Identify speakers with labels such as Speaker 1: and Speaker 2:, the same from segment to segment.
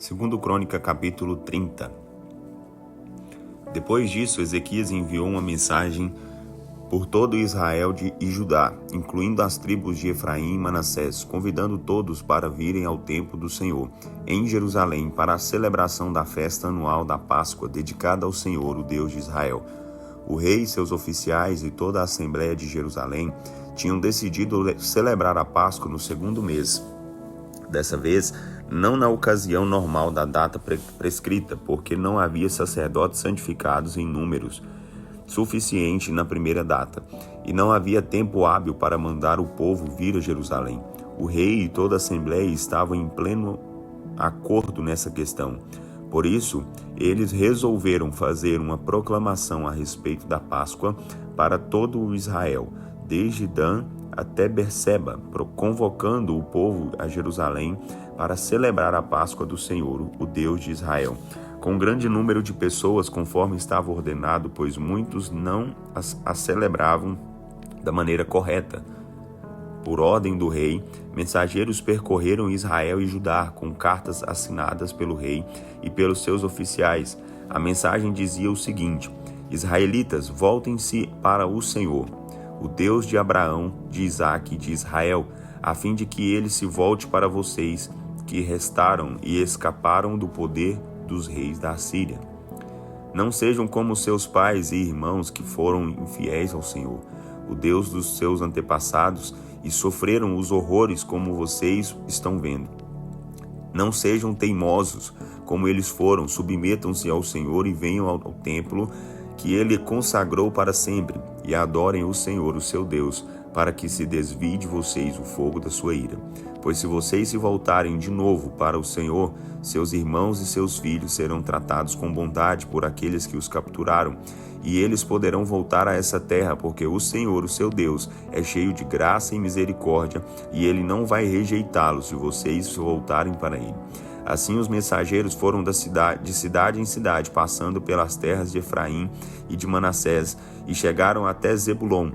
Speaker 1: Segundo Crônica, capítulo 30. Depois disso, Ezequias enviou uma mensagem por todo Israel e Judá, incluindo as tribos de Efraim e Manassés, convidando todos para virem ao templo do Senhor, em Jerusalém, para a celebração da festa anual da Páscoa, dedicada ao Senhor, o Deus de Israel. O rei, seus oficiais e toda a Assembleia de Jerusalém tinham decidido celebrar a Páscoa no segundo mês. Dessa vez, não na ocasião normal da data prescrita, porque não havia sacerdotes santificados em números suficiente na primeira data, e não havia tempo hábil para mandar o povo vir a Jerusalém. O rei e toda a Assembleia estavam em pleno acordo nessa questão. Por isso, eles resolveram fazer uma proclamação a respeito da Páscoa para todo o Israel, desde Dan até Berseba, convocando o povo a Jerusalém para celebrar a Páscoa do Senhor, o Deus de Israel, com um grande número de pessoas, conforme estava ordenado, pois muitos não a celebravam da maneira correta. Por ordem do rei, mensageiros percorreram Israel e Judá com cartas assinadas pelo rei e pelos seus oficiais. A mensagem dizia o seguinte: Israelitas, voltem-se para o Senhor, o Deus de Abraão, de Isaque e de Israel, a fim de que ele se volte para vocês, que restaram e escaparam do poder dos reis da Assíria. Não sejam como seus pais e irmãos que foram infiéis ao Senhor, o Deus dos seus antepassados, e sofreram os horrores como vocês estão vendo. Não sejam teimosos como eles foram, submetam-se ao Senhor e venham ao templo que ele consagrou para sempre, e adorem o Senhor, o seu Deus, para que se desvie de vocês o fogo da sua ira. Pois se vocês se voltarem de novo para o Senhor, seus irmãos e seus filhos serão tratados com bondade por aqueles que os capturaram, e eles poderão voltar a essa terra, porque o Senhor, o seu Deus, é cheio de graça e misericórdia, e ele não vai rejeitá-los se vocês se voltarem para ele. Assim os mensageiros foram de cidade em cidade, passando pelas terras de Efraim e de Manassés, e chegaram até Zebulon.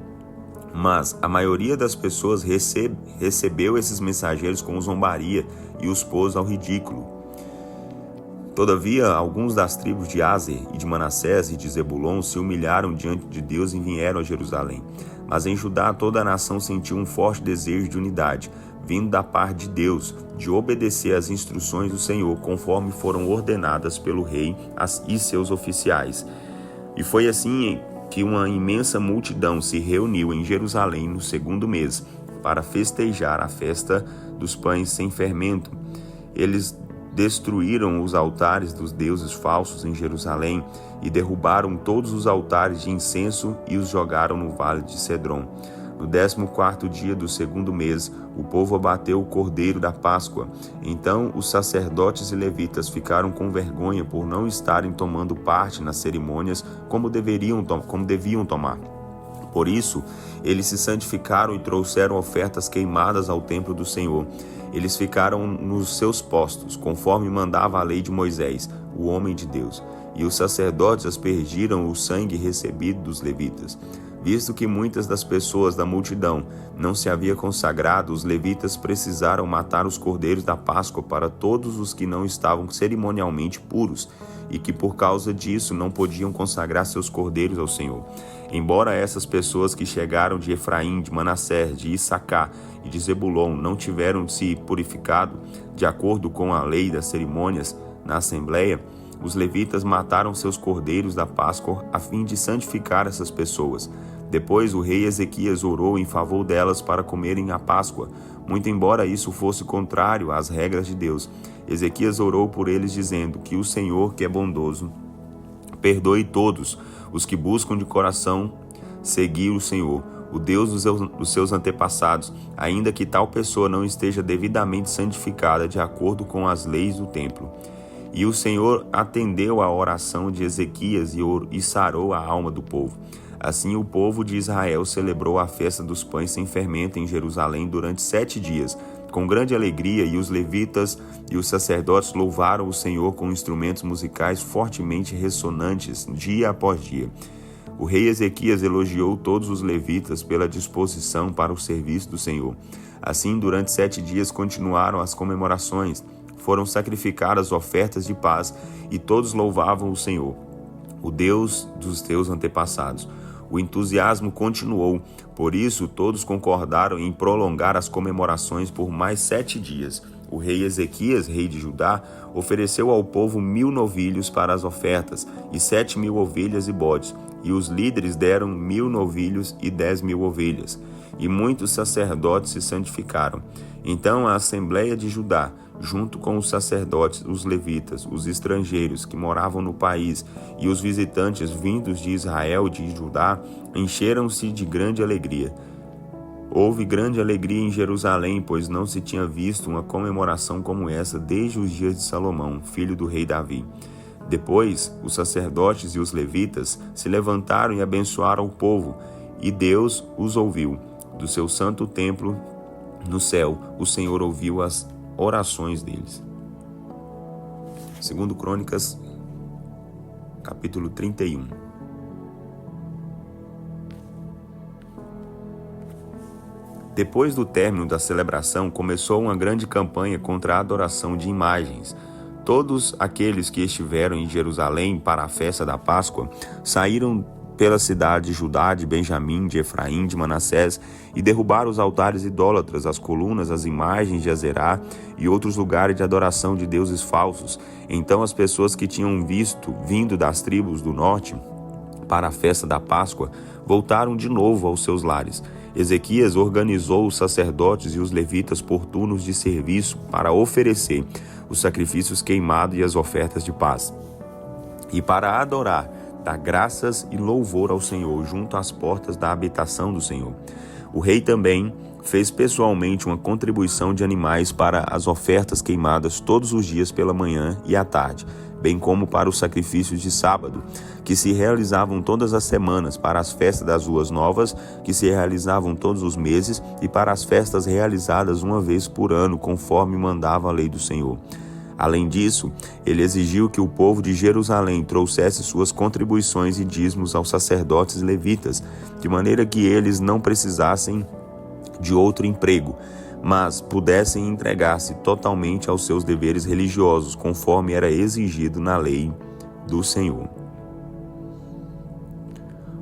Speaker 1: Mas a maioria das pessoas recebeu esses mensageiros com zombaria e os pôs ao ridículo. Todavia, alguns das tribos de Aser e de Manassés e de Zebulon se humilharam diante de Deus e vieram a Jerusalém. Mas em Judá toda a nação sentiu um forte desejo de unidade, vindo da parte de Deus, de obedecer às instruções do Senhor, conforme foram ordenadas pelo rei e seus oficiais. E foi assim que uma imensa multidão se reuniu em Jerusalém no segundo mês, para festejar a festa dos pães sem fermento. Eles destruíram os altares dos deuses falsos em Jerusalém e derrubaram todos os altares de incenso e os jogaram no vale de Cedron. No 14º dia do segundo mês, o povo abateu o cordeiro da Páscoa. Então os sacerdotes e levitas ficaram com vergonha por não estarem tomando parte nas cerimônias como deviam tomar. Por isso, eles se santificaram e trouxeram ofertas queimadas ao templo do Senhor. Eles ficaram nos seus postos, conforme mandava a lei de Moisés, o homem de Deus. E os sacerdotes aspergiram o sangue recebido dos levitas. Visto que muitas das pessoas da multidão não se havia consagrado, os levitas precisaram matar os cordeiros da Páscoa para todos os que não estavam cerimonialmente puros, e que por causa disso não podiam consagrar seus cordeiros ao Senhor. Embora essas pessoas que chegaram de Efraim, de Manassés, de Issacar e de Zebulon não tiveram se purificado de acordo com a lei das cerimônias na Assembleia, os levitas mataram seus cordeiros da Páscoa a fim de santificar essas pessoas. Depois o rei Ezequias orou em favor delas para comerem a Páscoa, muito embora isso fosse contrário às regras de Deus. Ezequias orou por eles dizendo que o Senhor, que é bondoso, perdoe todos os que buscam de coração seguir o Senhor, o Deus dos seus antepassados, ainda que tal pessoa não esteja devidamente santificada de acordo com as leis do templo. E o Senhor atendeu à oração de Ezequias e sarou a alma do povo. Assim o povo de Israel celebrou a festa dos pães sem fermento em Jerusalém durante 7 dias, com grande alegria, e os levitas e os sacerdotes louvaram o Senhor com instrumentos musicais fortemente ressonantes, dia após dia. O rei Ezequias elogiou todos os levitas pela disposição para o serviço do Senhor. Assim, durante 7 dias continuaram as comemorações. foram sacrificadas ofertas de paz, e todos louvavam o Senhor, o Deus dos teus antepassados. O entusiasmo continuou, por isso todos concordaram em prolongar as comemorações por mais 7 dias. O rei Ezequias, rei de Judá, ofereceu ao povo 1000 novilhos para as ofertas, e 7.000 ovelhas e bodes, e os líderes deram 1000 novilhos e 10.000 ovelhas. E muitos sacerdotes se santificaram. Então a Assembleia de Judá, junto com os sacerdotes, os levitas, os estrangeiros que moravam no país e os visitantes vindos de Israel e de Judá, encheram-se de grande alegria. Houve grande alegria em Jerusalém, pois não se tinha visto uma comemoração como essa desde os dias de Salomão, filho do rei Davi. Depois, os sacerdotes e os levitas se levantaram e abençoaram o povo, e Deus os ouviu. Do seu santo templo no céu, o Senhor ouviu as orações deles. 2 Crônicas, capítulo 31. Depois do término da celebração, começou uma grande campanha contra a adoração de imagens. Todos aqueles que estiveram em Jerusalém para a festa da Páscoa saíram pela cidade de Judá, de Benjamim, de Efraim, de Manassés, e derrubaram os altares idólatras, as colunas, as imagens de Azerá e outros lugares de adoração de deuses falsos. Então as pessoas que tinham vindo das tribos do norte para a festa da Páscoa voltaram de novo aos seus lares. Ezequias organizou os sacerdotes e os levitas por turnos de serviço para oferecer os sacrifícios queimados e as ofertas de paz, e para adorar, dar graças e louvor ao Senhor junto às portas da habitação do Senhor. O rei também fez pessoalmente uma contribuição de animais para as ofertas queimadas todos os dias pela manhã e à tarde, bem como para os sacrifícios de sábado, que se realizavam todas as semanas, para as festas das Luas Novas, que se realizavam todos os meses, e para as festas realizadas uma vez por ano, conforme mandava a lei do Senhor. Além disso, ele exigiu que o povo de Jerusalém trouxesse suas contribuições e dízimos aos sacerdotes levitas, de maneira que eles não precisassem de outro emprego, mas pudessem entregar-se totalmente aos seus deveres religiosos, conforme era exigido na lei do Senhor.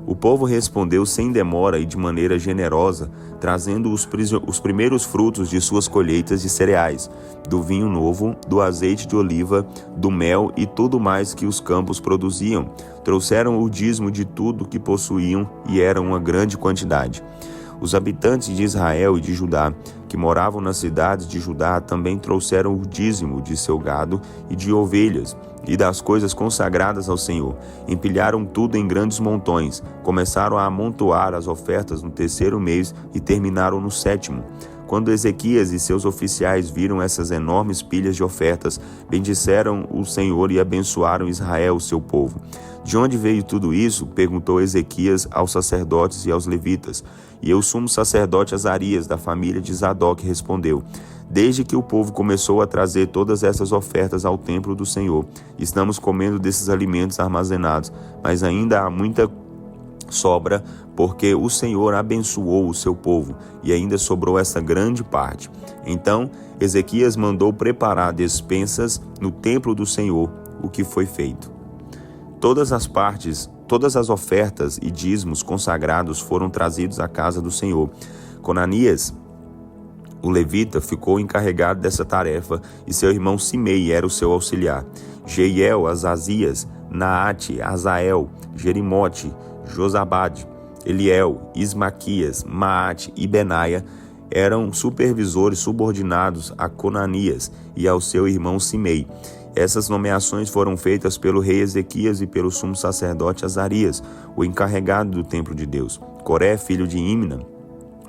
Speaker 1: O povo respondeu sem demora e de maneira generosa, trazendo os primeiros frutos de suas colheitas de cereais, do vinho novo, do azeite de oliva, do mel e tudo mais que os campos produziam. Trouxeram o dízimo de tudo que possuíam, e era uma grande quantidade. Os habitantes de Israel e de Judá, que moravam nas cidades de Judá, também trouxeram o dízimo de seu gado e de ovelhas, e das coisas consagradas ao Senhor. Empilharam tudo em grandes montões, começaram a amontoar as ofertas no 3º mês e terminaram no 7º. Quando Ezequias e seus oficiais viram essas enormes pilhas de ofertas, bendisseram o Senhor e abençoaram Israel, seu povo. De onde veio tudo isso? Perguntou Ezequias aos sacerdotes e aos levitas. E o sumo sacerdote Azarias, da família de Zadok, respondeu: desde que o povo começou a trazer todas essas ofertas ao templo do Senhor, estamos comendo desses alimentos armazenados, mas ainda há muita sobra, porque o Senhor abençoou o seu povo, e ainda sobrou essa grande parte. Então Ezequias mandou preparar despensas no templo do Senhor, o que foi feito. Todas as ofertas e dízimos consagrados foram trazidos à casa do Senhor. Conanias, o levita, ficou encarregado dessa tarefa, e seu irmão Simei era o seu auxiliar. Jeiel, Azazias, Naate, Azael, Jerimote, Josabade, Eliel, Ismaquias, Maate e Benaia eram supervisores subordinados a Conanias e ao seu irmão Simei. Essas nomeações foram feitas pelo rei Ezequias e pelo sumo sacerdote Azarias, o encarregado do templo de Deus. Coré, filho de Imna,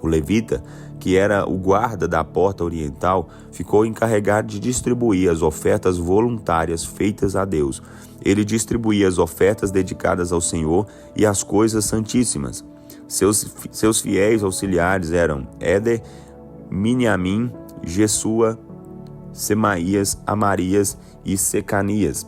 Speaker 1: o levita, que era o guarda da porta oriental, ficou encarregado de distribuir as ofertas voluntárias feitas a Deus. Ele distribuía as ofertas dedicadas ao Senhor e as coisas santíssimas. Seus fiéis auxiliares eram Éder, Miniamim, Jesua, Semaías, Amarias e Secanias,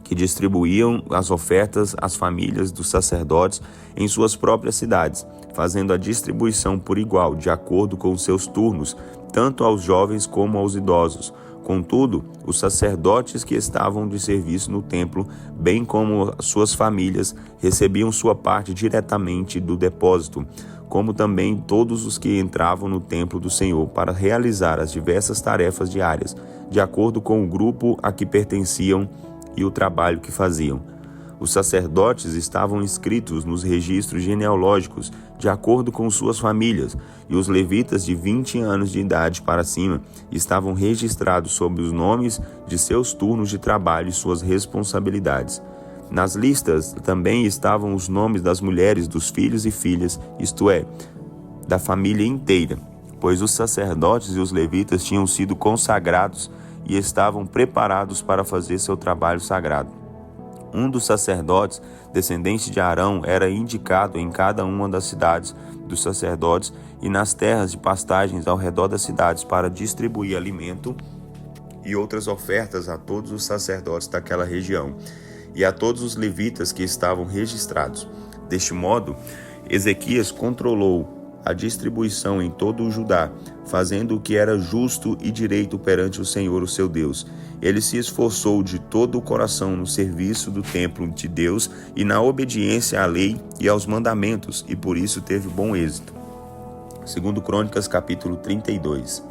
Speaker 1: que distribuíam as ofertas às famílias dos sacerdotes em suas próprias cidades, fazendo a distribuição por igual, de acordo com os seus turnos, tanto aos jovens como aos idosos. Contudo, os sacerdotes que estavam de serviço no templo, bem como suas famílias, recebiam sua parte diretamente do depósito, como também todos os que entravam no templo do Senhor para realizar as diversas tarefas diárias, de acordo com o grupo a que pertenciam e o trabalho que faziam. Os sacerdotes estavam inscritos nos registros genealógicos de acordo com suas famílias, e os levitas de 20 anos de idade para cima estavam registrados sob os nomes de seus turnos de trabalho e suas responsabilidades. Nas listas também estavam os nomes das mulheres, dos filhos e filhas, isto é, da família inteira, pois os sacerdotes e os levitas tinham sido consagrados e estavam preparados para fazer seu trabalho sagrado. Um dos sacerdotes, descendente de Arão, era indicado em cada uma das cidades dos sacerdotes e nas terras de pastagens ao redor das cidades para distribuir alimento e outras ofertas a todos os sacerdotes daquela região e a todos os levitas que estavam registrados. Deste modo, Ezequias controlou a distribuição em todo o Judá, fazendo o que era justo e direito perante o Senhor, o seu Deus. Ele se esforçou de todo o coração no serviço do templo de Deus e na obediência à lei e aos mandamentos, e por isso teve bom êxito. 2 Crônicas, capítulo 32.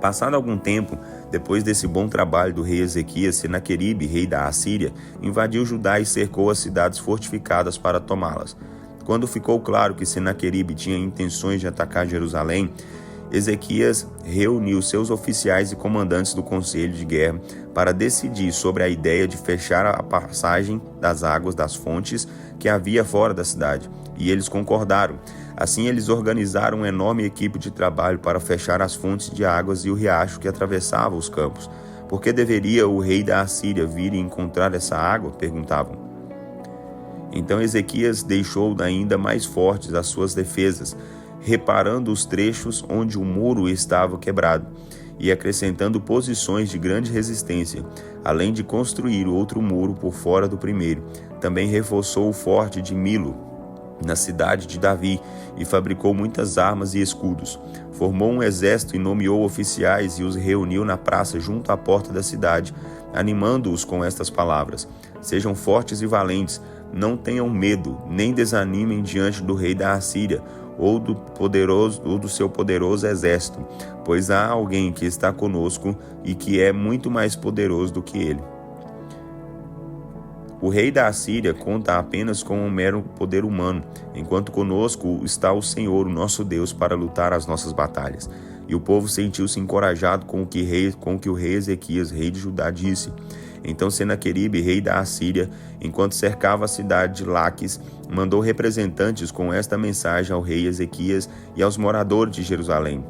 Speaker 1: Passado algum tempo, depois desse bom trabalho do rei Ezequias, Senaqueribe, rei da Assíria, invadiu Judá e cercou as cidades fortificadas para tomá-las. Quando ficou claro que Senaqueribe tinha intenções de atacar Jerusalém, Ezequias reuniu seus oficiais e comandantes do conselho de guerra para decidir sobre a ideia de fechar a passagem das águas das fontes que havia fora da cidade, e eles concordaram. Assim, eles organizaram uma enorme equipe de trabalho para fechar as fontes de águas e o riacho que atravessava os campos. Por que deveria o rei da Assíria vir e encontrar essa água? Perguntavam. Então Ezequias deixou ainda mais fortes as suas defesas, reparando os trechos onde o muro estava quebrado e acrescentando posições de grande resistência, além de construir outro muro por fora do primeiro. Também reforçou o forte de Milo, na cidade de Davi, e fabricou muitas armas e escudos. Formou um exército e nomeou oficiais e os reuniu na praça junto à porta da cidade, animando-os com estas palavras: sejam fortes e valentes, não tenham medo, nem desanimem diante do rei da Assíria, ou do seu poderoso exército, pois há alguém que está conosco e que é muito mais poderoso do que ele. O rei da Assíria conta apenas com um mero poder humano, enquanto conosco está o Senhor, o nosso Deus, para lutar as nossas batalhas. E o povo sentiu-se encorajado com o que o rei Ezequias, rei de Judá, disse. Então Senaqueribe, rei da Assíria, enquanto cercava a cidade de Laques, mandou representantes com esta mensagem ao rei Ezequias e aos moradores de Jerusalém.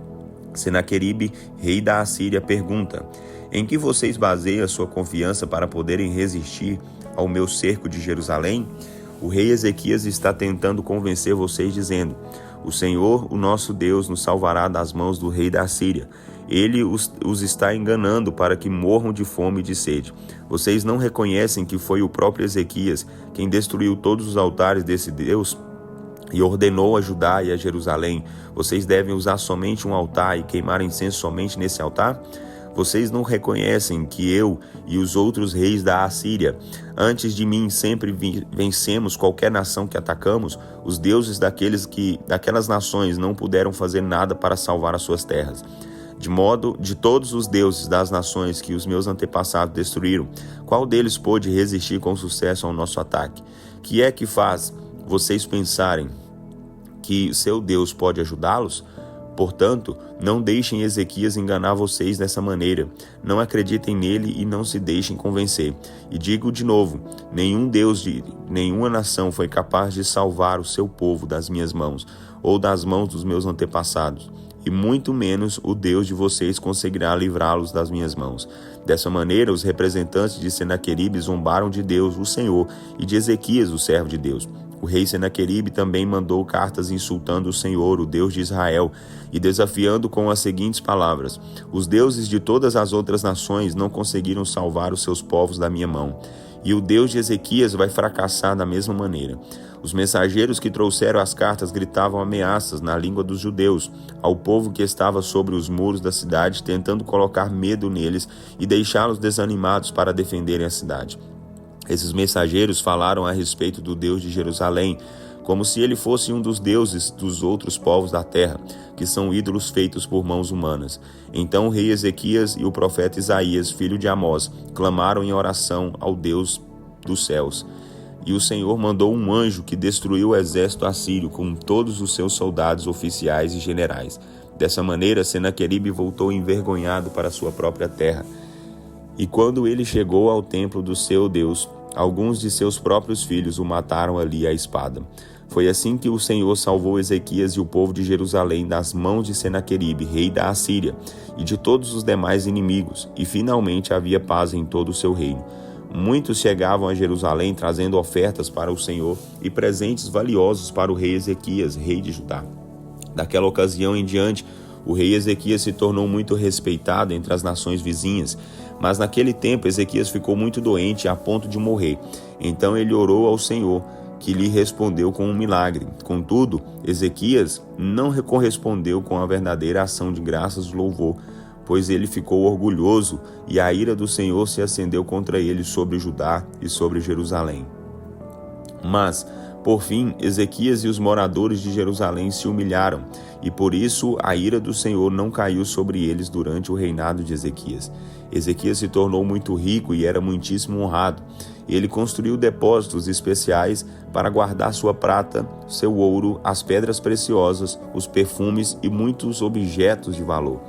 Speaker 1: Senaqueribe, rei da Assíria, pergunta: em que vocês baseiam a sua confiança para poderem resistir ao meu cerco de Jerusalém? O rei Ezequias está tentando convencer vocês dizendo: o Senhor, o nosso Deus, nos salvará das mãos do rei da Assíria. Ele os está enganando para que morram de fome e de sede. Vocês não reconhecem que foi o próprio Ezequias quem destruiu todos os altares desse Deus e ordenou a Judá e a Jerusalém: vocês devem usar somente um altar e queimar incenso somente nesse altar? Vocês não reconhecem que eu e os outros reis da Assíria, antes de mim, sempre vencemos qualquer nação que atacamos? Os deuses daquelas nações não puderam fazer nada para salvar as suas terras. De todos os deuses das nações que os meus antepassados destruíram, qual deles pôde resistir com sucesso ao nosso ataque? Que é que faz vocês pensarem que seu Deus pode ajudá-los? Portanto, não deixem Ezequias enganar vocês dessa maneira. Não acreditem nele e não se deixem convencer. E digo de novo, nenhum Deus de nenhuma nação foi capaz de salvar o seu povo das minhas mãos, ou das mãos dos meus antepassados. E muito menos o Deus de vocês conseguirá livrá-los das minhas mãos. Dessa maneira, os representantes de Senaqueribe zombaram de Deus, o Senhor, e de Ezequias, o servo de Deus. O rei Senaqueribe também mandou cartas insultando o Senhor, o Deus de Israel, e desafiando com as seguintes palavras: os deuses de todas as outras nações não conseguiram salvar os seus povos da minha mão. e o Deus de Ezequias vai fracassar da mesma maneira. Os mensageiros que trouxeram as cartas gritavam ameaças na língua dos judeus ao povo que estava sobre os muros da cidade, tentando colocar medo neles e deixá-los desanimados para defenderem a cidade. Esses mensageiros falaram a respeito do Deus de Jerusalém, como se ele fosse um dos deuses dos outros povos da terra, que são ídolos feitos por mãos humanas. Então o rei Ezequias e o profeta Isaías, filho de Amós, clamaram em oração ao Deus dos céus. E o Senhor mandou um anjo que destruiu o exército assírio com todos os seus soldados, oficiais e generais. Dessa maneira, Senaqueribe voltou envergonhado para sua própria terra. E quando ele chegou ao templo do seu Deus, alguns de seus próprios filhos o mataram ali à espada. Foi assim que o Senhor salvou Ezequias e o povo de Jerusalém das mãos de Senaqueribe, rei da Assíria, e de todos os demais inimigos, e finalmente havia paz em todo o seu reino. Muitos chegavam a Jerusalém trazendo ofertas para o Senhor e presentes valiosos para o rei Ezequias, rei de Judá. Daquela ocasião em diante, o rei Ezequias se tornou muito respeitado entre as nações vizinhas, mas naquele tempo Ezequias ficou muito doente a ponto de morrer. Então ele orou ao Senhor, que lhe respondeu com um milagre. Contudo, Ezequias não correspondeu com a verdadeira ação de graças e louvor, pois ele ficou orgulhoso e a ira do Senhor se acendeu contra ele sobre Judá e sobre Jerusalém. Mas, por fim, Ezequias e os moradores de Jerusalém se humilharam, e por isso a ira do Senhor não caiu sobre eles durante o reinado de Ezequias. Ezequias se tornou muito rico e era muitíssimo honrado. Ele construiu depósitos especiais para guardar sua prata, seu ouro, as pedras preciosas, os perfumes e muitos objetos de valor.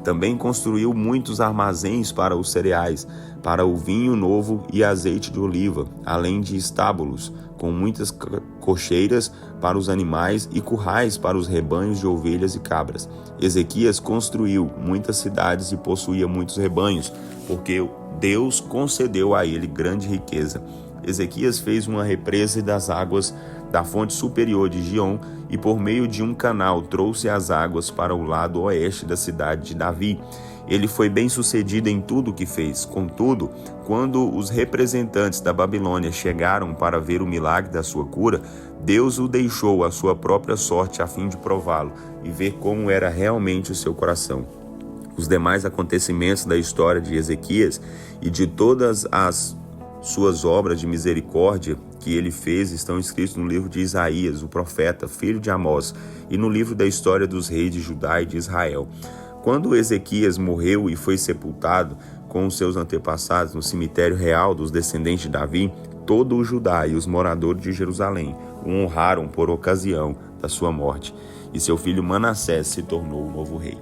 Speaker 1: Também construiu muitos armazéns para os cereais, para o vinho novo e azeite de oliva, além de estábulos, com muitas cocheiras para os animais e currais para os rebanhos de ovelhas e cabras. Ezequias construiu muitas cidades e possuía muitos rebanhos, porque Deus concedeu a ele grande riqueza. Ezequias fez uma represa das águas da fonte superior de Giom e por meio de um canal trouxe as águas para o lado oeste da cidade de Davi. Ele foi bem-sucedido em tudo o que fez. Contudo, quando os representantes da Babilônia chegaram para ver o milagre da sua cura, Deus o deixou à sua própria sorte a fim de prová-lo e ver como era realmente o seu coração. Os demais acontecimentos da história de Ezequias e de todas as suas obras de misericórdia que ele fez estão escritos no livro de Isaías, o profeta, filho de Amós, e no livro da história dos reis de Judá e de Israel. Quando Ezequias morreu e foi sepultado com os seus antepassados no cemitério real dos descendentes de Davi, todo o Judá e os moradores de Jerusalém o honraram por ocasião da sua morte, e seu filho Manassés se tornou o novo rei.